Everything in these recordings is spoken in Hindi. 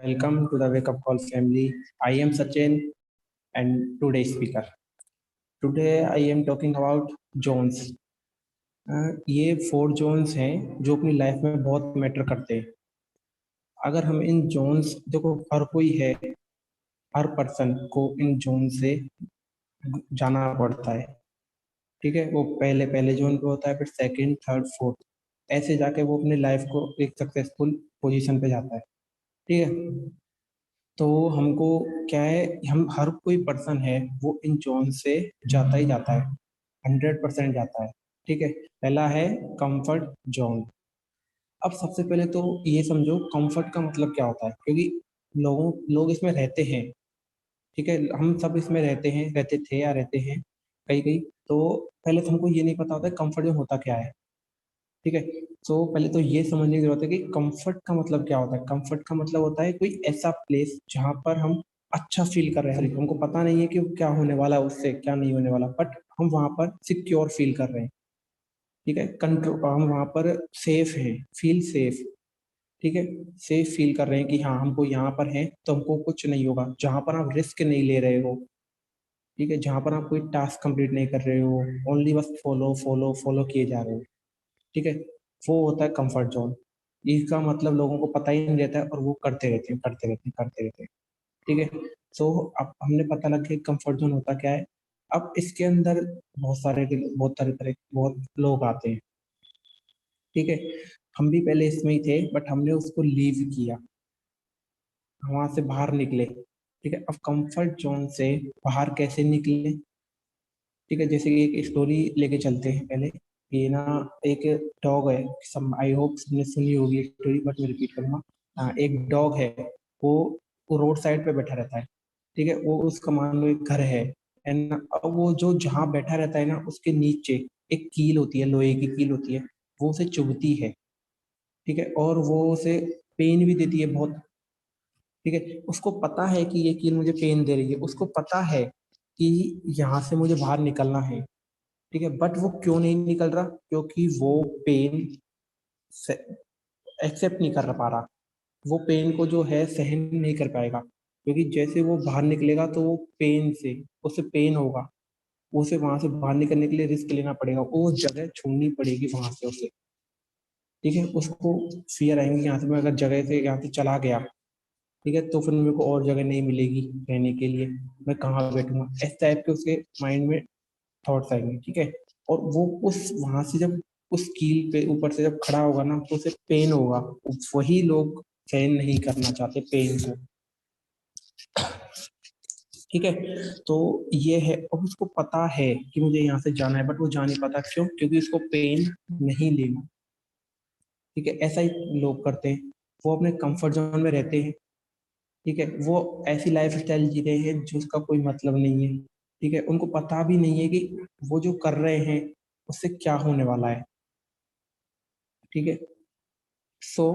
Welcome to the Wake Up Call family. I am Sachin and today's speaker. Today I am talking about zones. ये 4 जोन्स हैं जो अपनी लाइफ में बहुत मैटर करते हैं। अगर हम इन जोन्स देखो, हर कोई है, हर पर्सन को इन जोन से जाना पड़ता है। ठीक है, वो पहले पहले जोन पे होता है, फिर सेकंड, थर्ड, फोर्थ, ऐसे जाके वो अपनी लाइफ को एक सक्सेसफुल पोजीशन पे जाता है। ठीक है, तो हमको क्या है, हम हर कोई पर्सन है वो इन जोन से जाता ही जाता है, 100% जाता है। ठीक है, पहला है कंफर्ट जोन। अब सबसे पहले तो ये समझो कंफर्ट का मतलब क्या होता है, क्योंकि लोग इसमें रहते हैं। ठीक है, हम सब इसमें रहते हैं, रहते थे या रहते हैं कहीं कहीं। तो पहले तो हमको ये नहीं पता होता है कंफर्ट जोन होता क्या है। ठीक है, तो पहले तो ये समझने की जरूरत है कि कंफर्ट का मतलब क्या होता है। कंफर्ट का मतलब होता है कोई ऐसा प्लेस जहां पर हम अच्छा फील कर रहे हैं, हमको पता नहीं है कि क्या होने वाला है, उससे क्या नहीं होने वाला, बट हम वहां पर सिक्योर फील कर रहे हैं। ठीक है, कंट्रोल, हम वहां पर सेफ हैं, फील सेफ। ठीक है, सेफ फील कर रहे हैं कि हाँ हमको यहाँ पर है तो हमको कुछ नहीं होगा, जहां पर आप रिस्क नहीं ले रहे हो। ठीक है, जहां पर आप कोई टास्क कंप्लीट नहीं कर रहे हो, ओनली बस फॉलो फॉलो फॉलो किए जा रहे हो। ठीक है, वो होता है कंफर्ट जोन। इसका मतलब लोगों को पता ही नहीं रहता है और वो करते रहते हैं, करते रहते हैं, करते रहते हैं। ठीक है, तो अब हमने पता लग गया कंफर्ट जोन होता क्या है। अब इसके अंदर बहुत तरह तरह बहुत लोग आते हैं। ठीक है, हम भी पहले इसमें ही थे बट हमने उसको लीव किया, हम वहां से बाहर निकले। ठीक है, अब कंफर्ट जोन से बाहर कैसे निकले। ठीक है, जैसे कि एक स्टोरी लेके चलते हैं पहले। ये ना, एक डॉग है, सब आई होप सबने सुनी होगी स्टोरी, बट मैं रिपीट करूंगा। हाँ, एक डॉग है, वो वो रोड साइड पे बैठा रहता है। ठीक है, वो उसका मान लो एक घर है एंड अब वो जो जहाँ बैठा रहता है ना, उसके नीचे एक कील होती है, लोहे की कील होती है, वो उसे चुभती है। ठीक है, और वो उसे पेन भी देती है बहुत। ठीक है, उसको पता है कि ये कील मुझे पेन दे रही है, उसको पता है कि यहाँ से मुझे बाहर निकलना है। ठीक है, बट वो क्यों नहीं निकल रहा, क्योंकि वो पेन एक्सेप्ट नहीं कर पा रहा। वो पेन को जो है सहन नहीं कर पाएगा, क्योंकि जैसे वो बाहर निकलेगा तो वो पेन से, उसे पेन होगा, उसे वहां से बाहर निकलने के लिए रिस्क लेना पड़ेगा, वो जगह छोड़नी पड़ेगी वहां से उसे। ठीक है, उसको फियर आएंगे, यहाँ से मैं अगर जगह से यहाँ से चला गया, ठीक है, तो फिर मेरे को और जगह नहीं मिलेगी रहने के लिए, मैं कहाँ बैठूंगा, इस टाइप के उसके माइंड में थॉट्स आएंगे। ठीक है, और वो उस वहां से जब उस कील पे ऊपर से जब खड़ा होगा ना, तो उसे पेन होगा। वही लोग सहन नहीं करना चाहते पेन को। ठीक है, तो ये है, अब उसको पता है कि मुझे यहाँ से जाना है, बट वो जा नहीं पाता, क्यों, क्योंकि उसको पेन नहीं लेना। ठीक है, ऐसा ही लोग करते हैं, वो अपने कंफर्ट जोन में रहते हैं। ठीक है, वो ऐसी लाइफ स्टाइल जी रहे हैं जिसका कोई मतलब नहीं है। ठीक है, उनको पता भी नहीं है कि वो जो कर रहे हैं उससे क्या होने वाला है। ठीक है, सो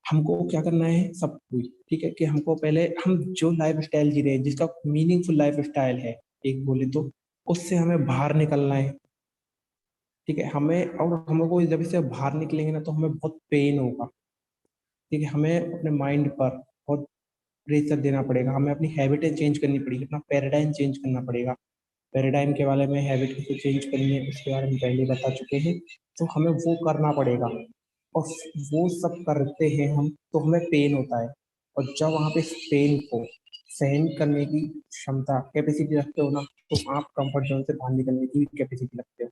हमको क्या करना है सब कुछ। ठीक है, कि हमको पहले हम जो लाइफ स्टाइल जी रहे हैं जिसका मीनिंगफुल लाइफ स्टाइल है, एक बोले तो, उससे हमें बाहर निकलना है। ठीक है, हमें, और हमको जब इससे बाहर निकलेंगे ना तो हमें बहुत पेन होगा। ठीक है, हमें अपने माइंड पर बहुत प्रेशर देना पड़ेगा, हमें अपनी हैबिटें चेंज करनी पड़ेगी, अपना पैराडाइम चेंज करना पड़ेगा। पैराडाइम के बारे में, हैबिट को चेंज करनी है उसके बारे में पहले बता चुके हैं, तो हमें वो करना पड़ेगा। और वो सब करते हैं हम तो हमें पेन होता है, और जब वहाँ पे पेन को सहन करने की क्षमता, कैपेसिटी रखते हो ना, तो आप कंफर्ट जोन से बाहर निकलने की कैपेसिटी रखते हो।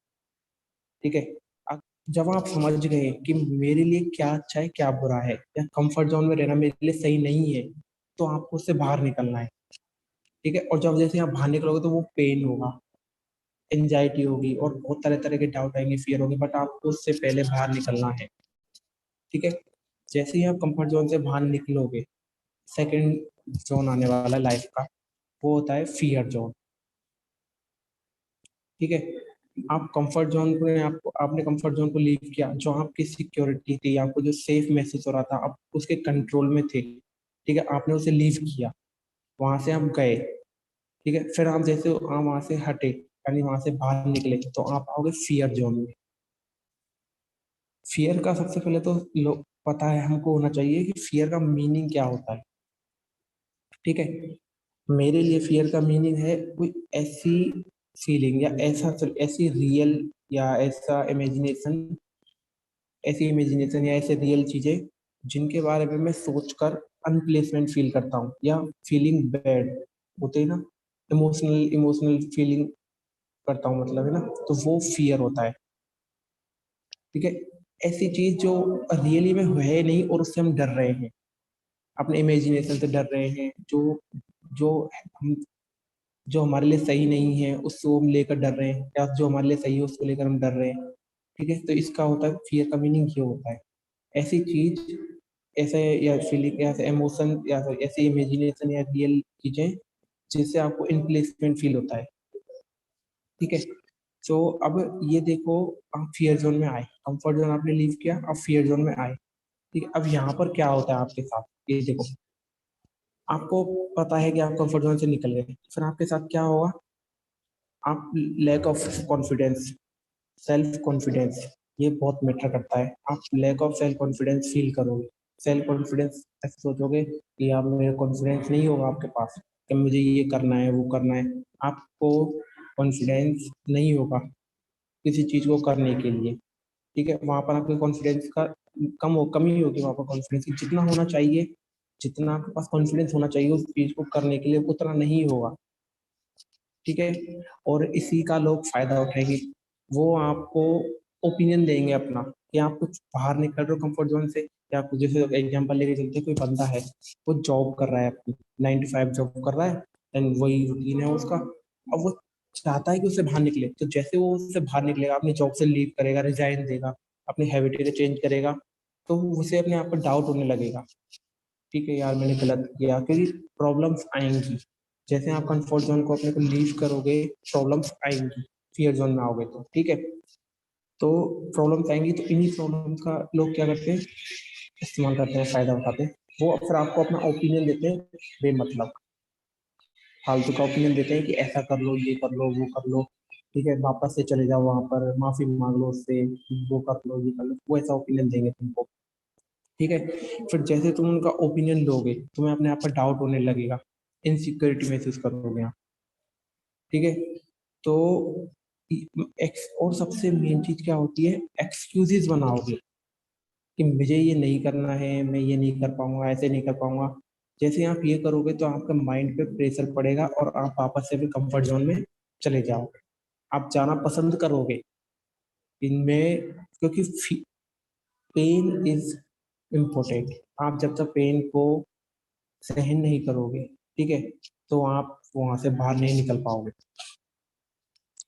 ठीक है, अब जब आप समझ गए कि मेरे लिए क्या अच्छा है क्या बुरा है, या कंफर्ट जोन में रहना मेरे लिए सही नहीं है, तो आपको उससे बाहर निकलना है। ठीक है, और जब जैसे आप बाहर निकलोगे तो वो पेन होगा, एंजाइटी होगी, और बहुत तरह तरह के डाउट आएंगे, फियर होगी, बट आपको उससे पहले बाहर निकलना है। ठीक है, जैसे ही आप कंफर्ट जोन से बाहर निकलोगे, सेकंड जोन आने वाला लाइफ का, वो होता है फियर जोन। ठीक है, आप कंफर्ट जोन को, आपको आपने कंफर्ट जोन को लीव किया, जो आपकी सिक्योरिटी थी, आपको जो सेफ महसूस हो रहा था, आप उसके कंट्रोल में थे। ठीक है, आपने उसे लीव किया, वहां से आप गए। ठीक है, फिर आप जैसे आप वहां से हटे, यानी वहां से बाहर निकले, तो आप आओगे फियर जोन में। फियर का सबसे पहले तो लोग पता है हमको होना चाहिए कि फियर का मीनिंग क्या होता है। ठीक है। मेरे लिए फियर का मीनिंग है कोई ऐसी फीलिंग या ऐसी रियल या ऐसी इमेजिनेशन या ऐसे रियल चीजें जिनके बारे में मैं सोचकर अनप्लेसमेंट फील करता हूँ या फीलिंग बैड होते हैं ना, इमोशनल इमोशनल फीलिंग करता हूँ, मतलब है ना, तो वो फियर होता है। ठीक है। ऐसी चीज जो रियली में है नहीं और उससे हम डर रहे हैं, अपने इमेजिनेशन से डर रहे हैं, जो जो हम जो हमारे लिए सही नहीं है उसको हम लेकर डर रहे हैं, या जो हमारे लिए सही है उसको लेकर हम डर रहे हैं। ठीक है, तो इसका होता है फियर का मीनिंग ये होता है। ऐसी चीज, ऐसे या फीलिंग या ऐसे इमोशन या ऐसी इमेजिनेशन या रियल चीजें जिससे आपको इनप्लेसमेंट फील होता है। ठीक है। तो अब ये देखो, आप फियर जोन में आए, कंफर्ट जोन आपने लीव किया, अब फियर जोन में आए। ठीक है, अब यहाँ पर क्या होता है आपके साथ, ये देखो, आपको पता है कि आप कंफर्ट जोन से निकल गए, फिर आपके साथ क्या होगा? आप lack of confidence, self confidence, ये बहुत मैटर करता है। आप lack of self confidence feel करोगे, सेल्फ कॉन्फिडेंस ऐसे सोचोगे कि आप मेरे कॉन्फिडेंस नहीं होगा आपके पास कि मुझे ये करना है वो करना है। आपको कॉन्फिडेंस नहीं होगा किसी चीज को करने के लिए। ठीक है, वहां पर आपके कॉन्फिडेंस का कमी होगी, वहां पर कॉन्फिडेंस की जितना होना चाहिए, जितना आपके पास कॉन्फिडेंस होना चाहिए उस चीज को करने के लिए, उतना नहीं होगा। ठीक है, और इसी का लोग फायदा उठाएंगे। वो आपको ओपिनियन देंगे अपना कि आप कुछ बाहर निकल रहे हो कंफर्ट जोन से, या आप जैसे एग्जांपल लेके चलते हैं, कोई बंदा है वो जॉब कर रहा है अपनी 9 to 5 जॉब कर रहा है, एंड वही रूटीन है उसका। अब वो चाहता है कि उससे बाहर निकले, तो जैसे वो उससे बाहर निकलेगा, अपनी जॉब से लीव करेगा, रिजाइन देगा, अपनी हैबिटेट चेंज करेगा, तो उसे अपने आप पर डाउट होने लगेगा। ठीक है यार, मैंने गलत किया, क्योंकि प्रॉब्लम्स आएंगी। जैसे आप कंफर्ट जोन को अपने को लीव करोगे, प्रॉब्लम्स आएंगी। फियर जोन में आओगे तो ठीक है, तो प्रॉब्लम्स आएंगी, तो इन्हीं प्रॉब्लम का लोग क्या करते हैं, इस्तेमाल करते हैं, फायदा उठाते हैं। वो फिर आपको अपना ओपिनियन देते हैं, बेमतलब फालतू का ओपिनियन देते हैं कि ऐसा कर लो, ये कर लो, वो कर लो। ठीक है, वापस से चले जाओ वहां पर, माफी मांग लो उससे, वो कर लो, ये कर लो, वो ऐसा ओपिनियन देंगे तुमको। ठीक है, फिर जैसे तुम उनका ओपिनियन लोगे, तुम्हें अपने आप पर डाउट होने लगेगा, इनसिक्योरिटी महसूस करोगे आप। ठीक है, तो और सबसे मेन चीज क्या होती है, एक्सक्यूजेस बनाओगे कि मुझे ये नहीं करना है, मैं ये नहीं कर पाऊंगा, ऐसे नहीं कर पाऊंगा। जैसे आप ये करोगे तो आपका माइंड पे प्रेशर पड़ेगा और आप वापस से भी कंफर्ट जोन में चले जाओगे। आप जाना पसंद करोगे इनमें, क्योंकि पेन इज इम्पोर्टेंट। आप जब तक पेन को सहन नहीं करोगे, ठीक है, तो आप वहां से बाहर नहीं निकल पाओगे।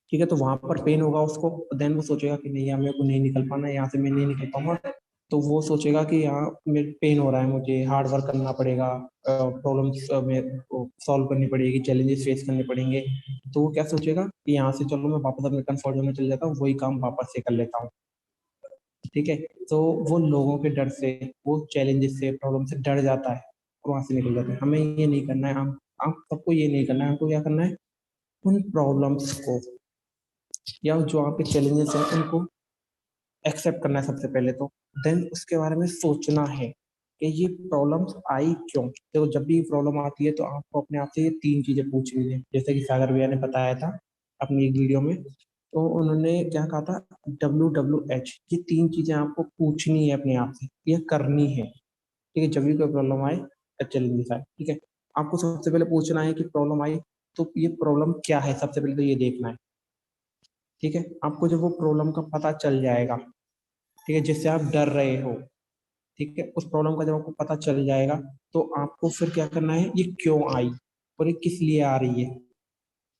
ठीक है, तो वहां पर पेन होगा उसको, देन वो सोचेगा कि नहीं यार, मेरे को नहीं निकल पाना, यहाँ से मैं नहीं निकल पाऊंगा। तो वो सोचेगा कि यहाँ मेरे पेन हो रहा है, मुझे हार्ड वर्क करना पड़ेगा, प्रॉब्लम्स में सॉल्व करनी पड़ेगी, चैलेंजेस फेस करने पड़ेंगे। तो वो क्या सोचेगा कि यहाँ से चलो मैं वापस अपने कंफर्ट जोन में चले जाता हूँ, वही काम वापस से कर लेता हूँ। ठीक है, तो वो लोगों के डर से, वो चैलेंजेस से, प्रॉब्लम से डर जाता है और वहां से निकल जाता है। हमें ये नहीं करना है, हम आप सबको ये नहीं करना है, हमको क्या करना है, उन प्रॉब्लम्स को या जो आपके चैलेंजेस हैं उनको एक्सेप्ट करना है सबसे पहले तो। देन उसके बारे में सोचना है कि ये प्रॉब्लम्स आई क्यों। देखो, जब भी प्रॉब्लम आती है तो आपको अपने आप से ये 3 चीजें पूछनी है, जैसे कि सागर भैया ने बताया था अपनी एक वीडियो में। तो उन्होंने क्या कहा था, WWH, ये 3 चीजें आपको पूछनी है अपने आप से, ये करनी है। ठीक है, जब भी कोई प्रॉब्लम आए या चैलेंजेस आए, ठीक है, आपको सबसे पहले पूछना है कि प्रॉब्लम आई तो ये प्रॉब्लम क्या है, सबसे पहले तो ये देखना है। ठीक है, आपको जब वो प्रॉब्लम का पता चल जाएगा, ठीक है, जिससे आप डर रहे हो, ठीक है, उस प्रॉब्लम का जब आपको पता चल जाएगा, तो आपको फिर क्या करना है, ये क्यों आई और ये किस लिए आ रही है,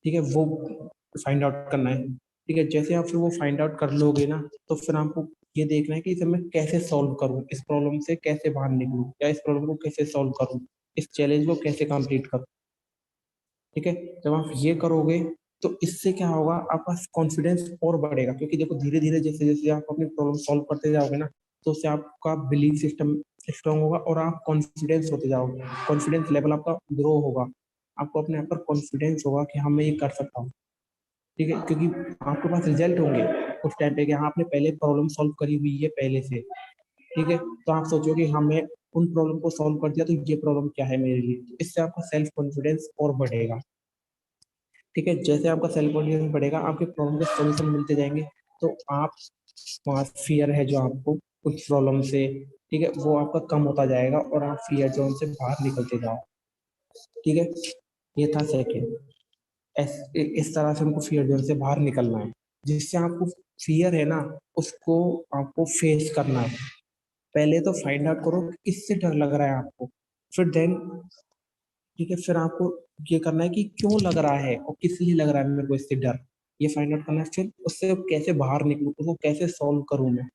ठीक है, वो फाइंड आउट करना है। ठीक है, जैसे आप फिर वो फाइंड आउट कर लोगे ना, तो फिर आपको ये देखना है कि इसे मैं कैसे सॉल्व करूं, इस प्रॉब्लम से कैसे बाहर निकलूं, या इस प्रॉब्लम को कैसे सॉल्व करूं, इस चैलेंज को कैसे कंप्लीट करूं। ठीक है, जब आप ये करोगे तो इससे क्या होगा, आपका कॉन्फिडेंस और बढ़ेगा, क्योंकि देखो धीरे धीरे जैसे जैसे आप अपनी प्रॉब्लम सॉल्व करते जाओगे ना, तो उससे आपका बिलीफ सिस्टम स्ट्रांग होगा और आप कॉन्फिडेंस होते जाओगे, कॉन्फिडेंस लेवल आपका ग्रो होगा। आपको अपने आप पर कॉन्फिडेंस होगा कि हाँ मैं ये कर सकता हूँ। ठीक है, क्योंकि आपके पास रिजल्ट होंगे उस टाइम पे कि हाँ आपने पहले प्रॉब्लम सॉल्व करी हुई है पहले से। ठीक है, तो आप सोचोगे हाँ मैं उन प्रॉब्लम को सॉल्व कर दिया तो ये प्रॉब्लम क्या है मेरे लिए, तो इससे आपका सेल्फ कॉन्फिडेंस और बढ़ेगा। ठीक है, जैसे आपका सेल्फ कॉन्फिडेंस बढ़ेगा आपके प्रॉब्लम के सॉल्यूशन मिलते जाएंगे, तो आप वहाँ फियर है जो आपको कुछ प्रॉब्लम से, ठीक है, वो आपका कम होता जाएगा और आप फियर जोन से बाहर निकलते जाओ। ठीक है, ये था सेकंड। इस तरह से हमको फियर जोन से बाहर निकलना है, जिससे आपको फियर है ना उसको आपको फेस करना है। पहले तो फाइंड आउट करो कि किससे डर लग रहा है आपको, फिर देन, ठीक है, फिर आपको ये करना है कि क्यों लग रहा है और किस लिए लग रहा है मेरे को इससे डर, ये फाइंड आउट करना है। फिर उससे कैसे बाहर निकलूं, उसको कैसे सॉल्व करूं मैं।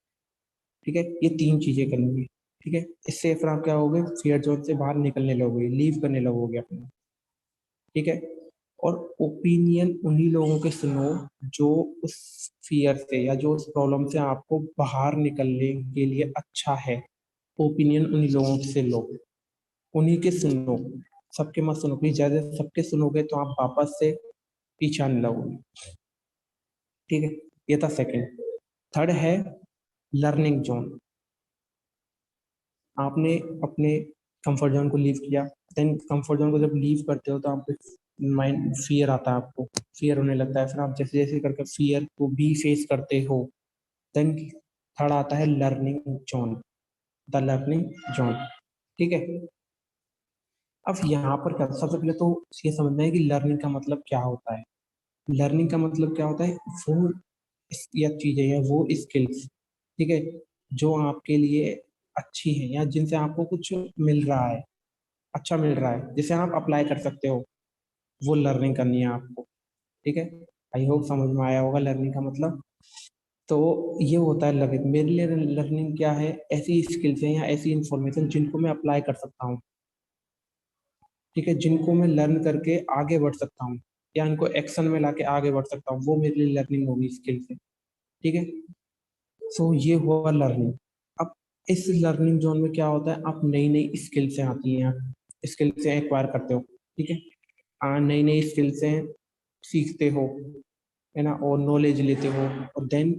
ठीक है, ये तीन चीजें करनी है। ठीक है, इससे फिर आप क्या होगे, फियर जोन से बाहर निकलने लगोगे, लीव करने लगोगे अपने। ठीक है, और ओपिनियन उन्हीं लोगों के सुनो जो उस फियर से या जो उस प्रॉब्लम से आपको बाहर निकलने के लिए अच्छा है। ओपिनियन उन्हीं लोगों से लो, उन्हीं के सुनो, सबके मत सुनो, प्लीज। ज्यादा सबके सुनोगे तो आप वापस से पीछा नहीं लगोगे। ठीक है, ये था सेकंड। थर्ड है लर्निंग जोन। आपने अपने कंफर्ट जोन को लीव किया, देन कंफर्ट जोन को जब लीव करते हो तो आपको माइंड फियर आता है, आपको फियर होने लगता है। फिर आप जैसे जैसे करके फियर को भी फेस करते हो, देन थर्ड आता है learning zone, the learning zone. ठीक है, अब यहाँ पर क्या, सबसे पहले तो ये समझना है कि लर्निंग का मतलब क्या होता है। लर्निंग का मतलब क्या होता है, वो या चीजें या वो स्किल्स, ठीक है, जो आपके लिए अच्छी है या जिनसे आपको कुछ मिल रहा है, अच्छा मिल रहा है, जिसे आप अप्लाई कर सकते हो, वो लर्निंग करनी है आपको। ठीक है, आई होप समझ में आया होगा लर्निंग का मतलब। तो ये होता है लर्निंग। मेरे लिए लर्निंग क्या है, ऐसी स्किल्स हैं या ऐसी इंफॉर्मेशन जिनको मैं अप्लाई कर सकता हूँ। ठीक है, जिनको मैं लर्न करके आगे बढ़ सकता हूँ या इनको एक्शन में लाके आगे बढ़ सकता हूँ, वो मेरे लिए लर्निंग होगी, स्किल से। ठीक है, सो ये हुआ लर्निंग। अब इस लर्निंग जोन में क्या होता है, आप नई नई स्किल से आती हैं, आप स्किल से एक्वायर करते हो। ठीक है, नई नई स्किल से सीखते हो, है ना, और नॉलेज लेते हो। और देन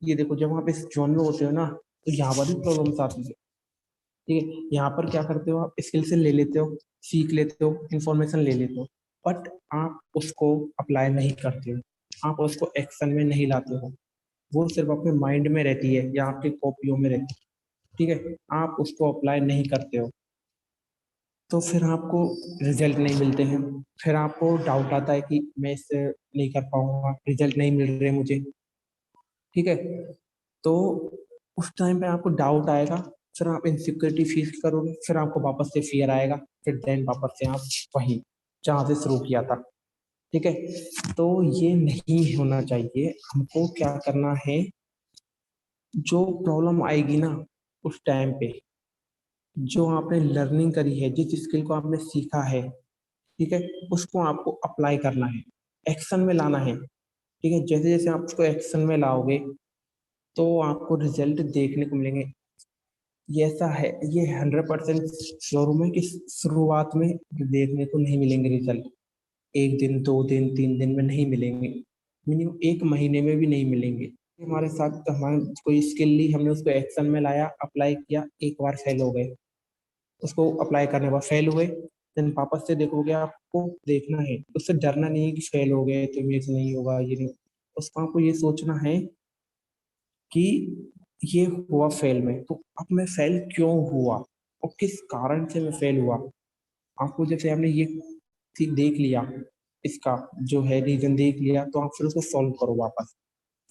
ये देखो, जब आप इस जोन में होते हो ना, तो यहाँ पर भी प्रॉब्लम्स आती है। ठीक है, यहाँ पर क्या करते हो, आप स्किल से ले लेते हो, सीख लेते हो, इंफॉर्मेशन ले लेते हो, बट आप उसको अप्लाई नहीं करते हो, आप उसको एक्शन में नहीं लाते हो। वो सिर्फ आपके माइंड में रहती है या आपकी कॉपियों में रहती है। ठीक है, आप उसको अप्लाई नहीं करते हो, तो फिर आपको रिजल्ट नहीं मिलते हैं। फिर आपको डाउट आता है कि मैं इससे नहीं कर पाऊंगा, रिजल्ट नहीं मिल रहे मुझे। ठीक है, तो उस टाइम पे आपको डाउट आएगा, फिर आप इनसिक्योरिटी फील करोगे, फिर आपको वापस से फियर आएगा, फिर देन वापस से आप वहीं जहाँ से शुरू किया था। ठीक है, तो ये नहीं होना चाहिए। हमको क्या करना है, जो प्रॉब्लम आएगी ना उस टाइम पे, जो आपने लर्निंग करी है, जिस स्किल को आपने सीखा है, ठीक है, उसको आपको अप्लाई करना है, एक्शन में लाना है। ठीक है, जैसे जैसे आप उसको एक्शन में लाओगे तो आपको रिजल्ट देखने को मिलेंगे। ये ऐसा है, ये 100% श्योर हूं मैं कि शुरुआत में देखने को नहीं मिलेंगे रिजल्ट, एक दिन, 2 दिन, 3 दिन में नहीं मिलेंगे, मिनिमम 1 महीने में भी नहीं मिलेंगे। हमारे साथ हमारे कोई स्किल ली, हमने उसको एक्शन में लाया, अप्लाई किया, एक बार फेल हो गए, उसको अप्लाई करने के बाद फेल हुए, देन वापस से देखोगे, आपको देखना है, उससे डरना नहीं है कि फेल हो गए तो इमेज नहीं होगा, ये नहीं, उसको आपको ये सोचना है कि ये हुआ फेल में, तो अब मैं फेल क्यों हुआ और किस कारण से मैं फेल हुआ। आपको जैसे आपने ये चीज देख लिया, इसका जो है रीजन देख लिया, तो आप फिर उसको सॉल्व करो वापस।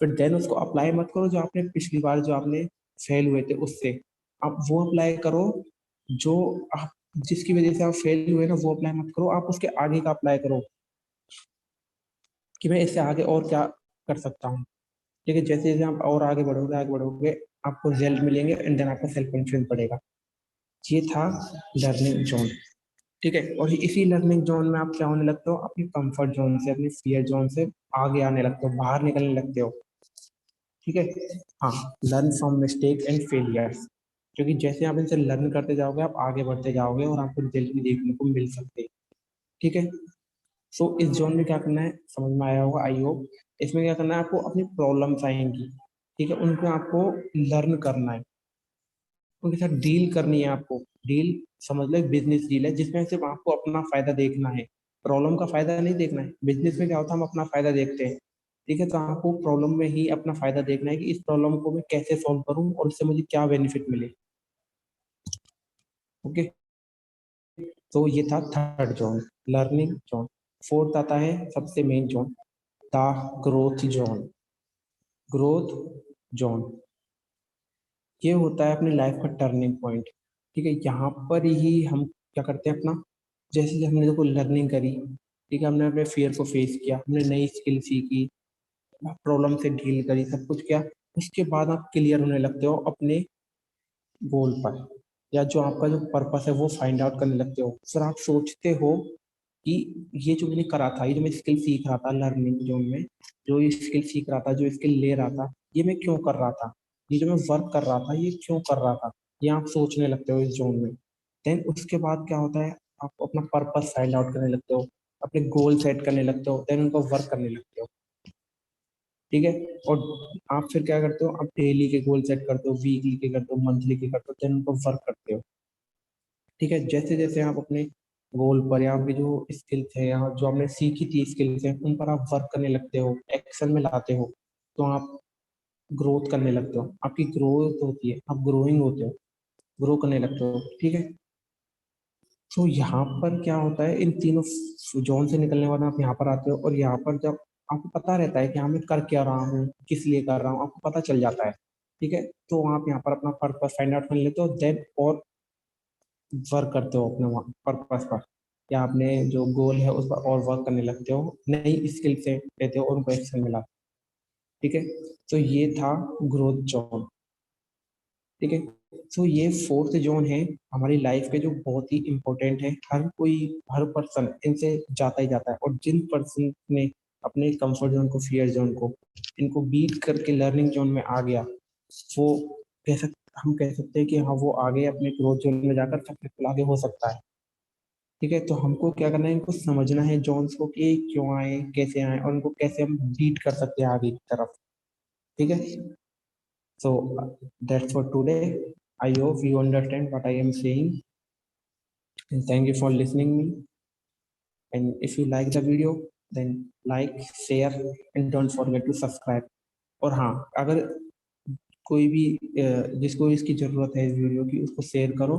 फिर देन उसको अप्लाई मत करो जो आपने पिछली बार जो आपने फेल हुए थे उससे, आप वो अप्लाई करो, जो आप जिसकी वजह से आप फेल हुए ना, वो अप्लाई मत करो, आप उसके आगे का अप्लाई करो कि मैं इससे आगे और क्या कर सकता हूँ। ठीक है, जैसे जैसे आप और आगे बढ़ोगे, आपको रिजल्ट मिलेंगे एंड देन आपका सेल्फ कॉन्फिडेंस बढ़ेगा। ये था लर्निंग जोन। ठीक है, और इसी लर्निंग जोन में आप क्या होने लगते हो, अपनी कंफर्ट जोन से, अपनी फियर जोन से आगे आने लगते हो, बाहर निकलने लगते हो। ठीक है, हाँ, learn from mistake and failures, क्योंकि जैसे आप इनसे लर्न करते जाओगे आप आगे बढ़ते जाओगे और आपको रिजल्ट भी देखने को मिल सकते हैं। ठीक है, सो इस जोन में क्या करना है, समझ में आया होगा आई होप। इसमें क्या करना है, आपको अपनी प्रॉब्लम्स आएंगी, ठीक है, उनको आपको लर्न करना है। उनके साथ डील करनी है आपको। डील समझ लो बिजनेस डील है जिसमें सिर्फ आपको अपना फायदा देखना है, प्रॉब्लम का फायदा नहीं देखना है। बिजनेस में क्या होता है, हम अपना फायदा देखते हैं। ठीक है, तो आपको प्रॉब्लम में ही अपना फायदा देखना है कि इस प्रॉब्लम को मैं कैसे सॉल्व करूं और इससे मुझे क्या बेनिफिट मिले। ओके, तो ये था third zone, learning zone. Fourth आता है सबसे main zone, the growth zone. Growth zone ये होता है अपनी लाइफ का टर्निंग पॉइंट। ठीक है, यहाँ पर ही हम क्या करते हैं अपना, जैसे कि हमने देखो लर्निंग करी, ठीक है, हमने अपने फियर को फेस किया, हमने नई स्किल सीखी, प्रॉब्लम से डील करी, सब कुछ किया। उसके बाद आप क्लियर होने लगते हो अपने गोल पर, या जो आपका जो पर्पस है वो फाइंड आउट करने लगते हो। फिर आप सोचते हो कि ये जो मैंने करा था, ये जो मैं स्किल सीख रहा था लर्निंग जोन में, जो ये स्किल सीख रहा था, जो स्किल ले रहा था, ये मैं क्यों कर रहा था, ये जो मैं वर्क कर रहा था ये क्यों कर रहा था, ये आप सोचने लगते हो इस जोन में। देन उसके बाद क्या होता है, आप अपना पर्पस फाइंड आउट करने लगते हो, अपने गोल सेट करने लगते हो, देन उनको वर्क करने लगते हो। ठीक है, और आप फिर क्या करते हो, आप डेली के गोल सेट करते हो, वीकली के करते हो, मंथली के करते हो, देन उनको वर्क करते हो। ठीक है, जैसे जैसे आप अपने गोल पर या आपकी जो स्किल्स है या जो आपने सीखी थी स्किल्स है उन पर आप वर्क करने लगते हो, एक्शन में लाते हो, तो आप ग्रोथ करने लगते हो, आपकी ग्रोथ होती है, आप ग्रोइंग होते हो, ग्रो करने लगते हो। ठीक है, तो यहाँ पर क्या होता है, इन तीनों जोन से निकलने के बाद आप यहाँ पर आते हो, और यहाँ पर जब आपको पता रहता है कि हाँ मैं कर क्या रहा हूँ, किस लिए कर रहा हूँ, आपको पता चल जाता है। ठीक है, तो आप यहाँ पर अपना पर्पस फाइंड आउट कर लेते हो, देन और वर्क करते हो अपने पर्पस पर, या अपने जो गोल है उस पर और वर्क करने लगते हो, नई स्किल से लेते हो और उनको एक्शन मिला। ठीक है, तो ये था ग्रोथ जोन। ठीक है, तो ये फोर्थ जोन है हमारी लाइफ के, जो बहुत ही इंपॉर्टेंट है, हर कोई, हर पर्सन इनसे जाता ही जाता है। और जिन पर्सन ने अपने कंफर्ट जोन को, फियर जोन को, इनको बीट करके लर्निंग जोन में आ गया, वो हम कह सकते हैं कि हाँ वो आगे अपने ग्रोथ जोन में जाकर सक्सेसफुल आगे हो सकता है। ठीक है, तो हमको क्या करना है, इनको समझना है जोन्स को कि क्यों आए, कैसे आए, और उनको कैसे हम बीट कर सकते हैं आगे की तरफ। ठीक है, so that's for today. I hope you understand what I am saying, and thank you for listening me. And if you like the video, then like, share, and don't forget to subscribe. और हाँ, अगर कोई भी जिसको इसकी जरूरत है इस वीडियो की, उसको शेयर करो,